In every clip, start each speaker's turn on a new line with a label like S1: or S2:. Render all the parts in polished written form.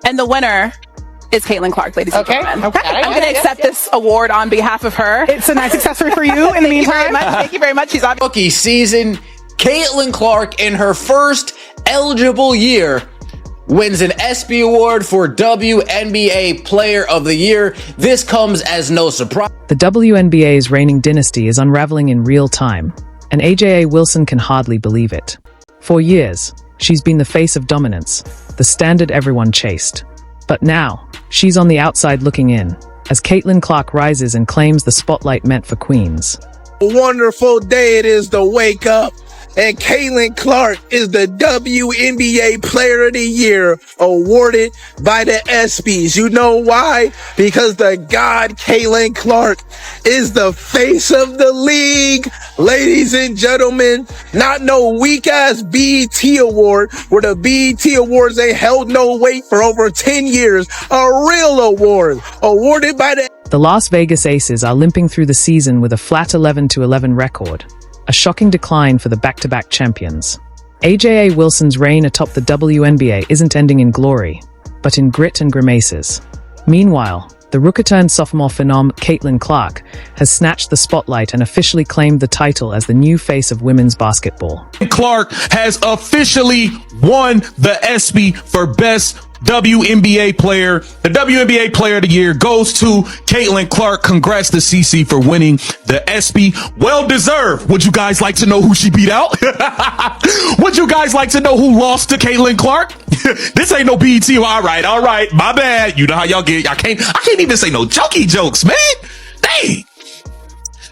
S1: And the winner is Caitlin Clark, ladies and gentlemen.
S2: Okay.
S1: I'm going to accept this award on behalf of her.
S3: It's a nice accessory for you in the meantime.
S1: Thank you very much. She's on
S4: Rookie season, Caitlin Clark, in her first eligible year, wins an ESPY award for WNBA Player of the Year. This comes as no surprise.
S5: The WNBA's reigning dynasty is unraveling in real time, and AJA Wilson can hardly believe it. For years, she's been the face of dominance, the standard everyone chased. But now, she's on the outside looking in, as Caitlin Clark rises and claims the spotlight meant for queens.
S6: A wonderful day it is to wake up, and Caitlin Clark is the WNBA Player of the Year, awarded by the ESPYs. You know why? Because the god Caitlin Clark is the face of the league. Ladies and gentlemen, not no weak-ass BET award, where the BET Awards ain't held no weight for over 10 years. A real award, awarded by
S5: The Las Vegas Aces are limping through the season with a flat 11-11 record, a shocking decline for the back-to-back champions. AJA Wilson's reign atop the WNBA isn't ending in glory, but in grit and grimaces. Meanwhile, the rookie-turned sophomore phenom Caitlin Clark has snatched the spotlight and officially claimed the title as the new face of women's basketball.
S7: Clark has officially won the ESPY for Best WNBA Player. The WNBA Player of the Year goes to Caitlin Clark. Congrats to CC for winning the ESPY. Well deserved. Would you guys like to know who she beat out? Would you guys like to know who lost to Caitlin Clark? This ain't no BET. All right. My bad. You know how y'all get. I can't even say no jokey jokes, man. Dang.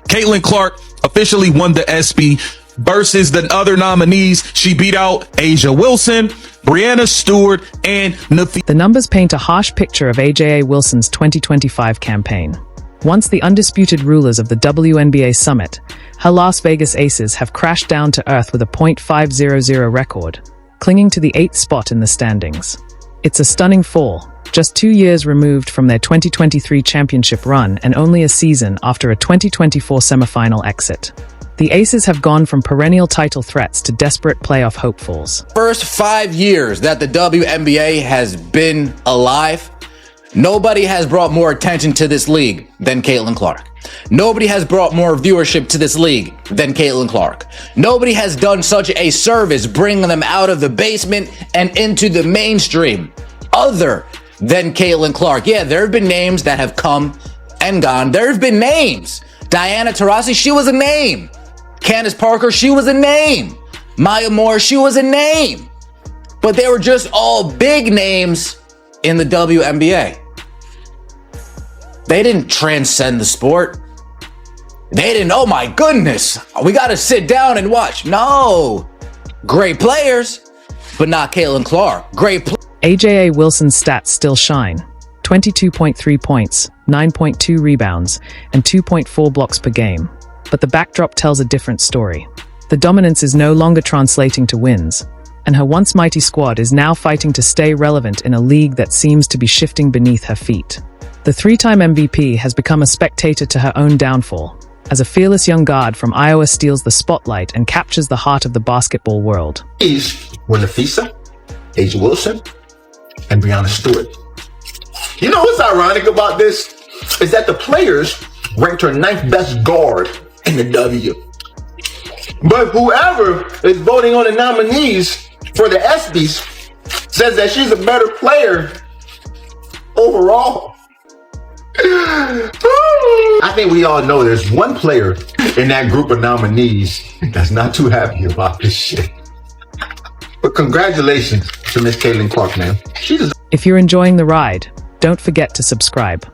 S7: Caitlin Clark officially won the ESPY versus the other nominees. She beat out Asia Wilson, Brianna Stewart, and
S5: The numbers paint a harsh picture of AJA Wilson's 2025 campaign. Once the undisputed rulers of the WNBA summit, her Las Vegas Aces have crashed down to earth with a .500 record, clinging to the 8th spot in the standings. It's a stunning fall, just 2 years removed from their 2023 championship run and only a season after a 2024 semifinal exit. The Aces have gone from perennial title threats to desperate playoff hopefuls.
S4: First 5 years that the WNBA has been alive, nobody has brought more attention to this league than Caitlin Clark. Nobody has brought more viewership to this league than Caitlin Clark. Nobody has done such a service bringing them out of the basement and into the mainstream other than Caitlin Clark. Yeah, there have been names that have come and gone. There have been names. Diana Taurasi, she was a name. Candace Parker, she was a name. Maya Moore, she was a name. But they were just all big names in the WNBA. They didn't transcend the sport. They didn't, oh my goodness, we got to sit down and watch. No. Great players, but not Caitlin Clark.
S5: AJA Wilson's stats still shine. 22.3 points, 9.2 rebounds, and 2.4 blocks per game. But the backdrop tells a different story. The dominance is no longer translating to wins, and her once mighty squad is now fighting to stay relevant in a league that seems to be shifting beneath her feet. The three-time MVP has become a spectator to her own downfall, as a fearless young guard from Iowa steals the spotlight and captures the heart of the basketball world.
S8: These were Nafisa, Asia Wilson, and Brianna Stewart. You know what's ironic about this? Is that the players ranked her 9th best guard in the W. But whoever is voting on the nominees for the ESPYs says that she's a better player overall. I think we all know there's one player in that group of nominees that's not too happy about this shit. But congratulations to Miss Caitlin Clark, man.
S5: If you're enjoying the ride, don't forget to subscribe.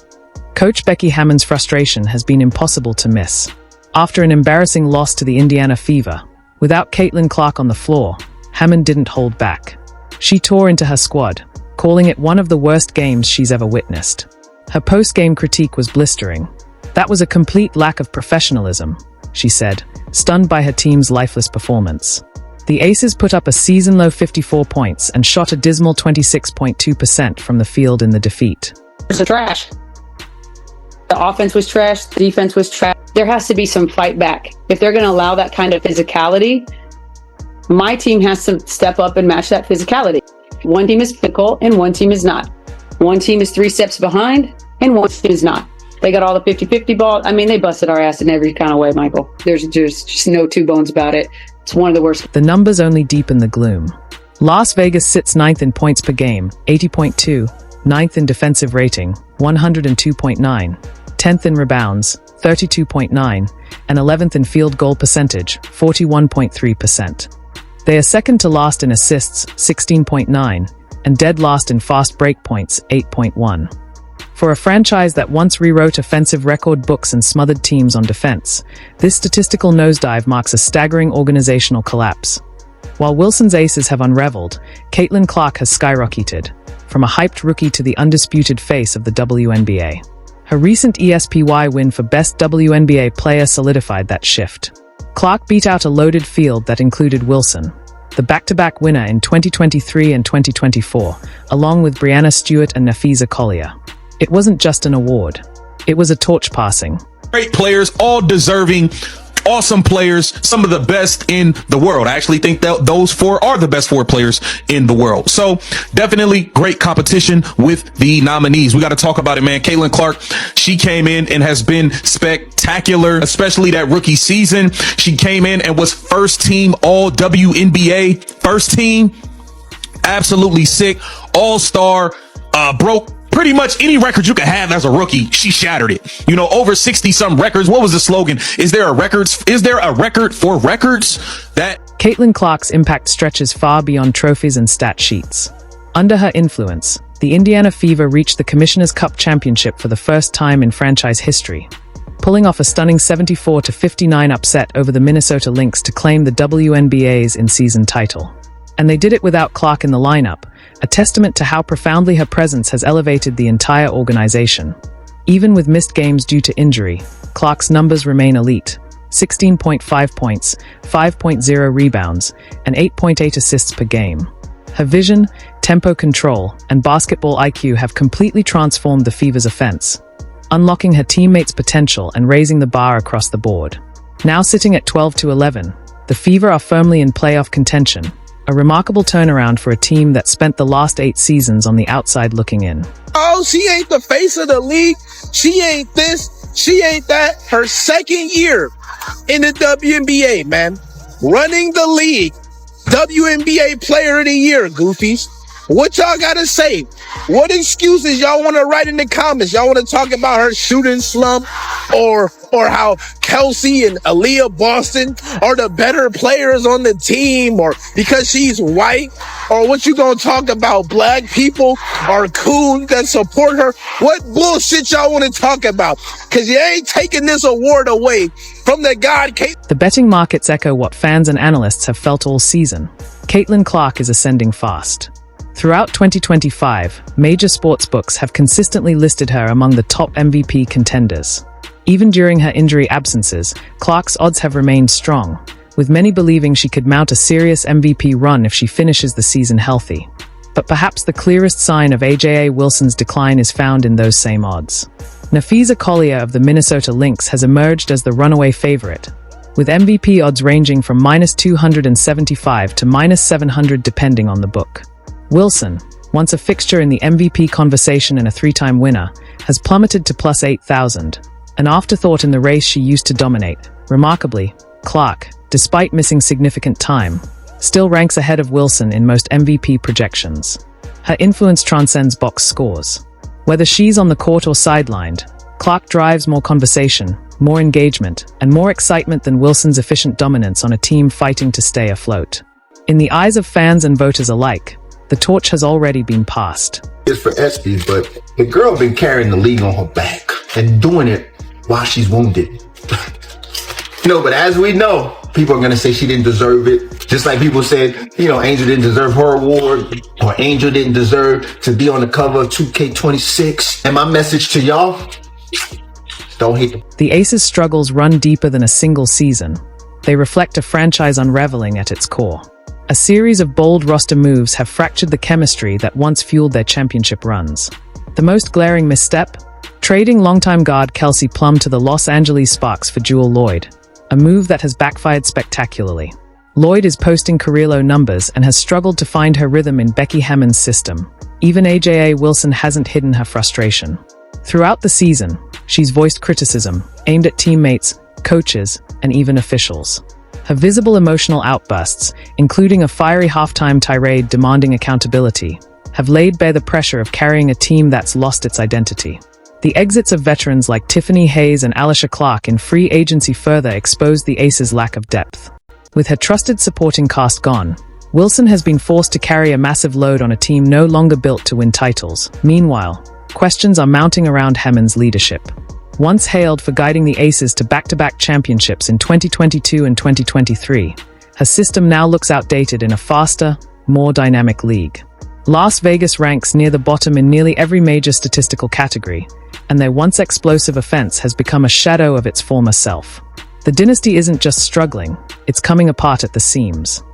S5: Coach Becky Hammon's frustration has been impossible to miss. After an embarrassing loss to the Indiana Fever, without Caitlin Clark on the floor, Hammond didn't hold back. She tore into her squad, calling it one of the worst games she's ever witnessed. Her post-game critique was blistering. That was a complete lack of professionalism, she said, stunned by her team's lifeless performance. The Aces put up a season-low 54 points and shot a dismal 26.2% from the field in the defeat.
S2: It's trash. The offense was trash. The defense was trash. There has to be some fight back. If they're going to allow that kind of physicality, my team has to step up and match that physicality. One team is physical and one team is not. One team is 3 steps behind, and one team is not. They got all the 50-50 balls. I mean, they busted our ass in every kind of way, Michael. There's just no two bones about it. It's one of the worst.
S5: The numbers only deepen the gloom. Las Vegas sits 9th in points per game, 80.2, 9th in defensive rating, 102.9, 10th in rebounds, 32.9, and 11th in field goal percentage, 41.3%. They are second to last in assists, 16.9, and dead last in fast break points, 8.1. For a franchise that once rewrote offensive record books and smothered teams on defense, this statistical nosedive marks a staggering organizational collapse. While Wilson's aces have unraveled, Caitlin Clark has skyrocketed, from a hyped rookie to the undisputed face of the WNBA. Her recent ESPY win for Best WNBA Player solidified that shift. Clark beat out a loaded field that included Wilson, the back-to-back winner in 2023 and 2024, along with Breanna Stewart and Nafisa Collier. It wasn't just an award. It was a torch passing.
S7: Great players, all deserving, awesome players, some of the best in the world. I actually think that those 4 are the best 4 players in the world. So definitely great competition with the nominees. We got to talk about it, man. Caitlin Clark, she came in and has been spectacular, especially that rookie season. She came in and was first team all WNBA, first team, absolutely sick, all-star, broke pretty much any record you can have as a rookie. She shattered it. You know, over 60 some records. What was the slogan? Is there a record for records? That
S5: Caitlin Clark's impact stretches far beyond trophies and stat sheets. Under her influence, the Indiana Fever reached the Commissioner's Cup championship for the first time in franchise history, pulling off a stunning 74-59 upset over the Minnesota Lynx to claim the WNBA's in-season title. And they did it without Clark in the lineup, a testament to how profoundly her presence has elevated the entire organization. Even with missed games due to injury, Clark's numbers remain elite: 16.5 points, 5.0 rebounds, and 8.8 assists per game. Her vision, tempo control, and basketball IQ have completely transformed the Fever's offense, unlocking her teammates' potential and raising the bar across the board. Now sitting at 12-11, the Fever are firmly in playoff contention, a remarkable turnaround for a team that spent the last 8 seasons on the outside looking in.
S6: Oh, she ain't the face of the league. She ain't this. She ain't that. Her second year in the WNBA, man. Running the league. WNBA Player of the Year, goofies. What y'all gotta say? What excuses y'all want to write in the comments? Y'all want to talk about her shooting slump, or how Kelsey and Aaliyah Boston are the better players on the team, or because she's white, or what you gonna talk about? Black people are cool that support her. What bullshit y'all want to talk about? Because you ain't taking this award away from the god Kate.
S5: The betting markets echo what fans and analysts have felt all season. Caitlin Clark is ascending fast. Throughout 2025, major sportsbooks have consistently listed her among the top MVP contenders. Even during her injury absences, Clark's odds have remained strong, with many believing she could mount a serious MVP run if she finishes the season healthy. But perhaps the clearest sign of AJA Wilson's decline is found in those same odds. Nafisa Collier of the Minnesota Lynx has emerged as the runaway favorite, with MVP odds ranging from -275 to -700 depending on the book. Wilson, once a fixture in the MVP conversation and a 3-time winner, has plummeted to +8,000, an afterthought in the race she used to dominate. Remarkably, Clark, despite missing significant time, still ranks ahead of Wilson in most MVP projections. Her influence transcends box scores. Whether she's on the court or sidelined, Clark drives more conversation, more engagement, and more excitement than Wilson's efficient dominance on a team fighting to stay afloat. In the eyes of fans and voters alike, the torch has already been passed.
S8: It's for ESPY, but the girl been carrying the league on her back and doing it while she's wounded. But as we know, people are going to say she didn't deserve it. Just like people said, Angel didn't deserve her award, or Angel didn't deserve to be on the cover of 2K26. And my message to y'all, don't hate them.
S5: The Aces' struggles run deeper than a single season. They reflect a franchise unraveling at its core. A series of bold roster moves have fractured the chemistry that once fueled their championship runs. The most glaring misstep? Trading longtime guard Kelsey Plum to the Los Angeles Sparks for Jewel Lloyd, a move that has backfired spectacularly. Lloyd is posting career-low numbers and has struggled to find her rhythm in Becky Hammond's system. Even AJA Wilson hasn't hidden her frustration. Throughout the season, she's voiced criticism, aimed at teammates, coaches, and even officials. Her visible emotional outbursts, including a fiery halftime tirade demanding accountability, have laid bare the pressure of carrying a team that's lost its identity. The exits of veterans like Tiffany Hayes and Alicia Clark in free agency further exposed the Aces' lack of depth. With her trusted supporting cast gone, Wilson has been forced to carry a massive load on a team no longer built to win titles. Meanwhile, questions are mounting around Hammond's leadership. Once hailed for guiding the Aces to back-to-back championships in 2022 and 2023, her system now looks outdated in a faster, more dynamic league. Las Vegas ranks near the bottom in nearly every major statistical category, and their once explosive offense has become a shadow of its former self. The dynasty isn't just struggling, it's coming apart at the seams.